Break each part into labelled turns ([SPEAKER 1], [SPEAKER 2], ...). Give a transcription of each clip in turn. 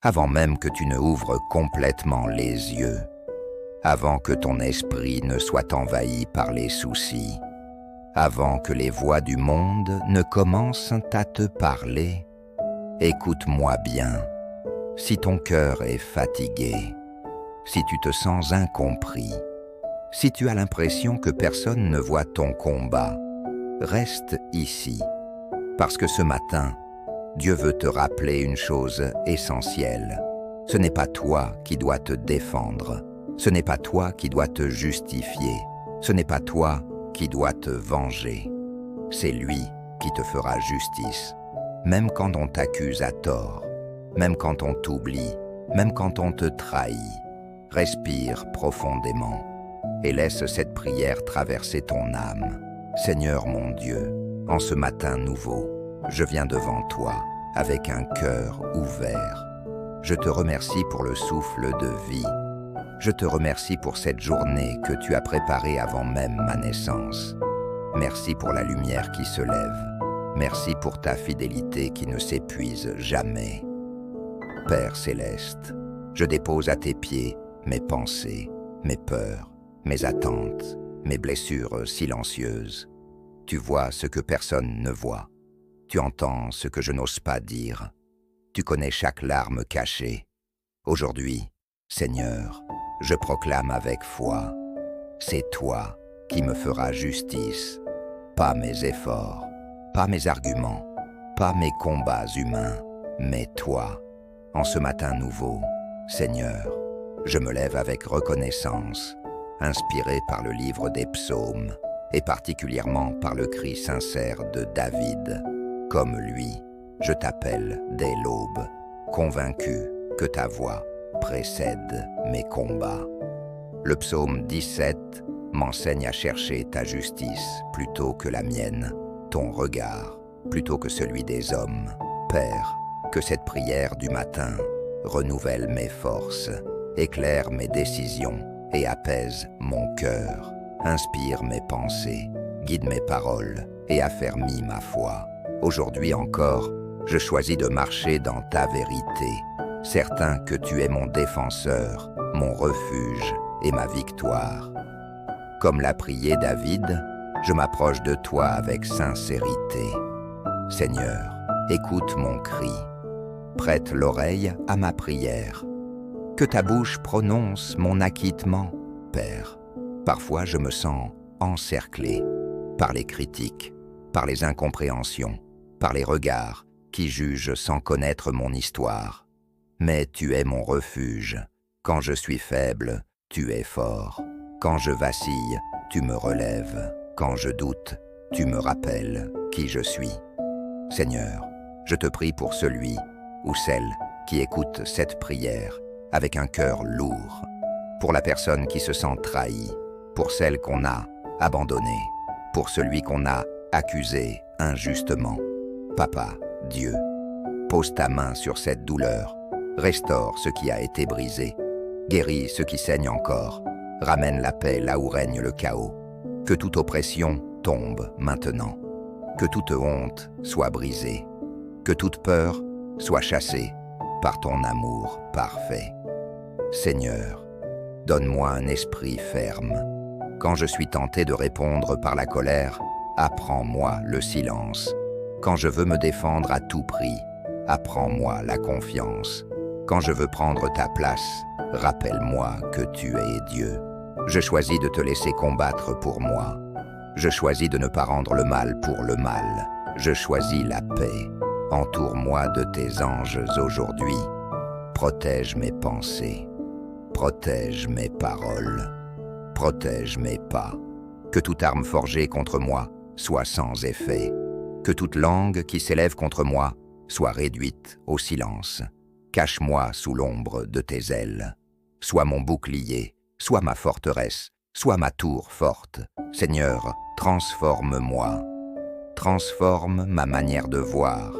[SPEAKER 1] avant même que tu ne ouvres complètement les yeux, avant que ton esprit ne soit envahi par les soucis, avant que les voix du monde ne commencent à te parler. Écoute-moi bien, si ton cœur est fatigué, si tu te sens incompris, si tu as l'impression que personne ne voit ton combat, reste ici, parce que ce matin, Dieu veut te rappeler une chose essentielle. Ce n'est pas toi qui dois te défendre, ce n'est pas toi qui dois te justifier, ce n'est pas toi qui dois te venger. C'est lui qui te fera justice, même quand on t'accuse à tort, même quand on t'oublie, même quand on te trahit. Respire profondément et laisse cette prière traverser ton âme. Seigneur mon Dieu, en ce matin nouveau, je viens devant toi avec un cœur ouvert. Je te remercie pour le souffle de vie. Je te remercie pour cette journée que tu as préparée avant même ma naissance. Merci pour la lumière qui se lève. Merci pour ta fidélité qui ne s'épuise jamais. Père céleste, je dépose à tes pieds mes pensées, mes peurs, mes attentes, mes blessures silencieuses. Tu vois ce que personne ne voit. Tu entends ce que je n'ose pas dire. Tu connais chaque larme cachée. Aujourd'hui, Seigneur, je proclame avec foi, c'est toi qui me feras justice, pas mes efforts, pas mes arguments, pas mes combats humains, mais toi. En ce matin nouveau, Seigneur, je me lève avec reconnaissance, inspiré par le livre des psaumes, et particulièrement par le cri sincère de David. Comme lui, je t'appelle dès l'aube, convaincu que ta voix précède mes combats. Le psaume 17 m'enseigne à chercher ta justice plutôt que la mienne, ton regard plutôt que celui des hommes. Père, que cette prière du matin renouvelle mes forces, éclaire mes décisions et apaise mon cœur, inspire mes pensées, guide mes paroles et affermit ma foi. Aujourd'hui encore, je choisis de marcher dans ta vérité, certain que tu es mon défenseur, mon refuge et ma victoire. Comme l'a prié David, je m'approche de toi avec sincérité. Seigneur, écoute mon cri. Prête l'oreille à ma prière. Que ta bouche prononce mon acquittement, Père. Parfois je me sens encerclé par les critiques, par les incompréhensions, par les regards qui jugent sans connaître mon histoire. Mais tu es mon refuge. Quand je suis faible, tu es fort. Quand je vacille, tu me relèves. Quand je doute, tu me rappelles qui je suis. Seigneur, je te prie pour celui ou celle qui écoute cette prière avec un cœur lourd, pour la personne qui se sent trahie, pour celle qu'on a abandonnée, pour celui qu'on a accusé injustement. Papa, Dieu, pose ta main sur cette douleur, restaure ce qui a été brisé, guéris ce qui saigne encore, ramène la paix là où règne le chaos. Que toute oppression tombe maintenant, que toute honte soit brisée, que toute peur soit chassée par ton amour parfait. Seigneur, donne-moi un esprit ferme. Quand je suis tenté de répondre par la colère, apprends-moi le silence. Quand je veux me défendre à tout prix, apprends-moi la confiance. Quand je veux prendre ta place, rappelle-moi que tu es Dieu. Je choisis de te laisser combattre pour moi. Je choisis de ne pas rendre le mal pour le mal. Je choisis la paix. Entoure-moi de tes anges aujourd'hui. Protège mes pensées. Protège mes paroles. Protège mes pas. Que toute arme forgée contre moi soit sans effet. Que toute langue qui s'élève contre moi soit réduite au silence. Cache-moi sous l'ombre de tes ailes. Sois mon bouclier, sois ma forteresse, sois ma tour forte. Seigneur, transforme-moi. Transforme ma manière de voir.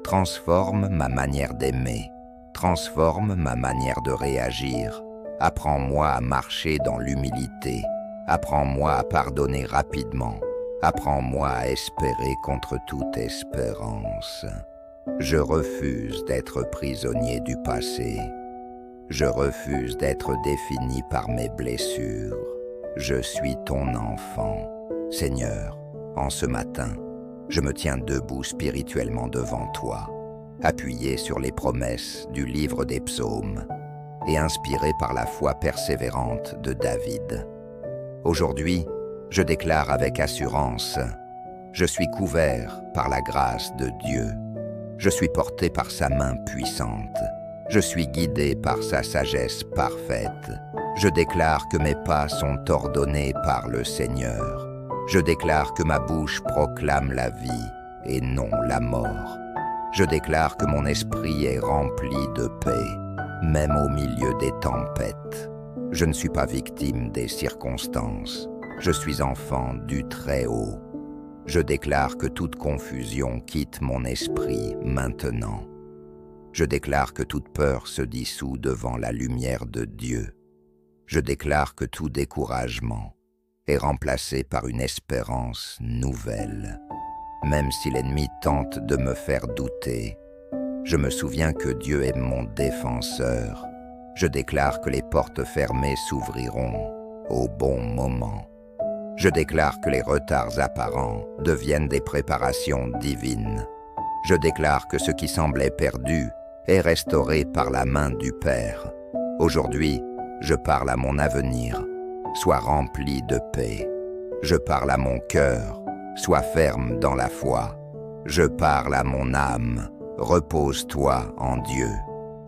[SPEAKER 1] Transforme ma manière d'aimer. Transforme ma manière de réagir. Apprends-moi à marcher dans l'humilité. Apprends-moi à pardonner rapidement. Apprends-moi à espérer contre toute espérance. Je refuse d'être prisonnier du passé. Je refuse d'être défini par mes blessures. Je suis ton enfant. Seigneur, en ce matin, je me tiens debout spirituellement devant toi, appuyé sur les promesses du livre des psaumes et inspiré par la foi persévérante de David. Aujourd'hui, je déclare avec assurance: je suis couvert par la grâce de Dieu. Je suis porté par sa main puissante. Je suis guidé par sa sagesse parfaite. Je déclare que mes pas sont ordonnés par le Seigneur. Je déclare que ma bouche proclame la vie et non la mort. Je déclare que mon esprit est rempli de paix, même au milieu des tempêtes. Je ne suis pas victime des circonstances. Je suis enfant du Très-Haut. Je déclare que toute confusion quitte mon esprit maintenant. Je déclare que toute peur se dissout devant la lumière de Dieu. Je déclare que tout découragement est remplacé par une espérance nouvelle. Même si l'ennemi tente de me faire douter, je me souviens que Dieu est mon défenseur. Je déclare que les portes fermées s'ouvriront au bon moment. Je déclare que les retards apparents deviennent des préparations divines. Je déclare que ce qui semblait perdu est restauré par la main du Père. Aujourd'hui, je parle à mon avenir. Sois rempli de paix. Je parle à mon cœur. Sois ferme dans la foi. Je parle à mon âme. Repose-toi en Dieu.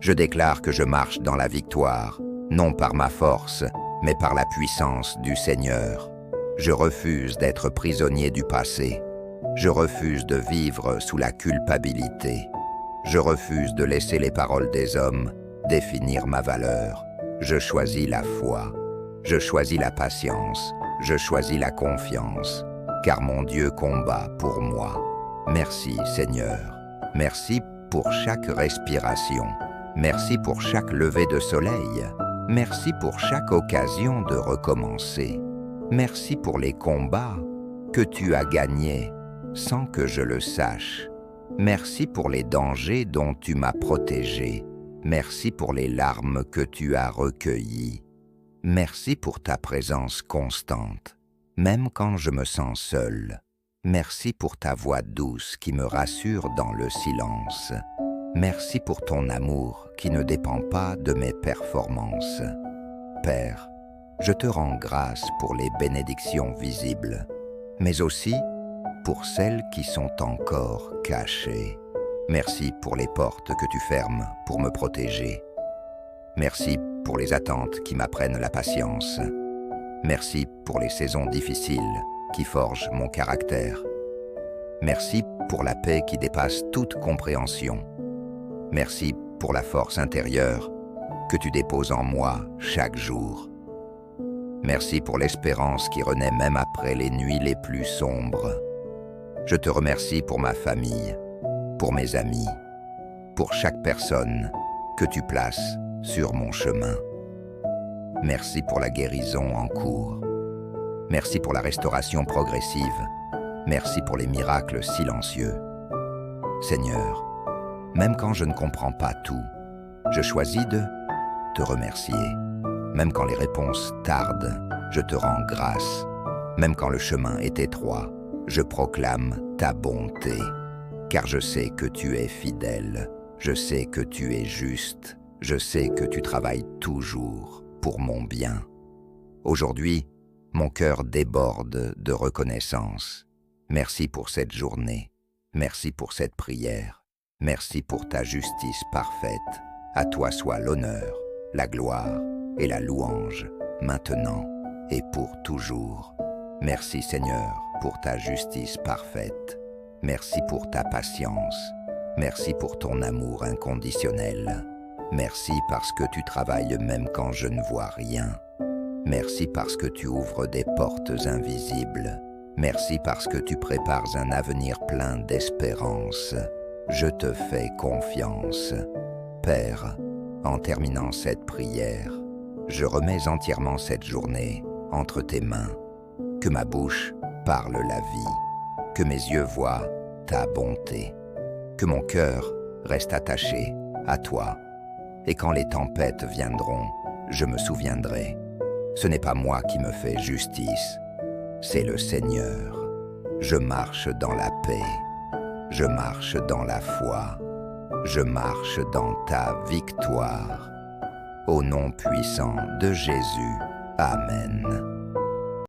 [SPEAKER 1] Je déclare que je marche dans la victoire, non par ma force, mais par la puissance du Seigneur. Je refuse d'être prisonnier du passé. Je refuse de vivre sous la culpabilité. Je refuse de laisser les paroles des hommes définir ma valeur. Je choisis la foi. Je choisis la patience. Je choisis la confiance, car mon Dieu combat pour moi. Merci Seigneur. Merci pour chaque respiration. Merci pour chaque lever de soleil. Merci pour chaque occasion de recommencer. Merci pour les combats que tu as gagnés sans que je le sache. Merci pour les dangers dont tu m'as protégé. Merci pour les larmes que tu as recueillies. Merci pour ta présence constante, même quand je me sens seul. Merci pour ta voix douce qui me rassure dans le silence. Merci pour ton amour qui ne dépend pas de mes performances. Père, je te rends grâce pour les bénédictions visibles, mais aussi pour celles qui sont encore cachées. Merci pour les portes que tu fermes pour me protéger. Merci pour les attentes qui m'apprennent la patience. Merci pour les saisons difficiles qui forgent mon caractère. Merci pour la paix qui dépasse toute compréhension. Merci pour la force intérieure que tu déposes en moi chaque jour. Merci pour l'espérance qui renaît même après les nuits les plus sombres. Je te remercie pour ma famille, pour mes amis, pour chaque personne que tu places sur mon chemin. Merci pour la guérison en cours. Merci pour la restauration progressive. Merci pour les miracles silencieux. Seigneur, même quand je ne comprends pas tout, je choisis de te remercier. Même quand les réponses tardent, je te rends grâce. Même quand le chemin est étroit, je proclame ta bonté. Car je sais que tu es fidèle, je sais que tu es juste, je sais que tu travailles toujours pour mon bien. Aujourd'hui, mon cœur déborde de reconnaissance. Merci pour cette journée, merci pour cette prière, merci pour ta justice parfaite. À toi soit l'honneur, la gloire et la louange, maintenant et pour toujours. Merci Seigneur pour ta justice parfaite. Merci pour ta patience. Merci pour ton amour inconditionnel. Merci parce que tu travailles même quand je ne vois rien. Merci parce que tu ouvres des portes invisibles. Merci parce que tu prépares un avenir plein d'espérance. Je te fais confiance. Père, en terminant cette prière, je remets entièrement cette journée entre tes mains. Que ma bouche parle la vie, que mes yeux voient ta bonté, que mon cœur reste attaché à toi. Et quand les tempêtes viendront, je me souviendrai. Ce n'est pas moi qui me fais justice, c'est le Seigneur. Je marche dans la paix, je marche dans la foi, je marche dans ta victoire. Au nom puissant de Jésus, Amen.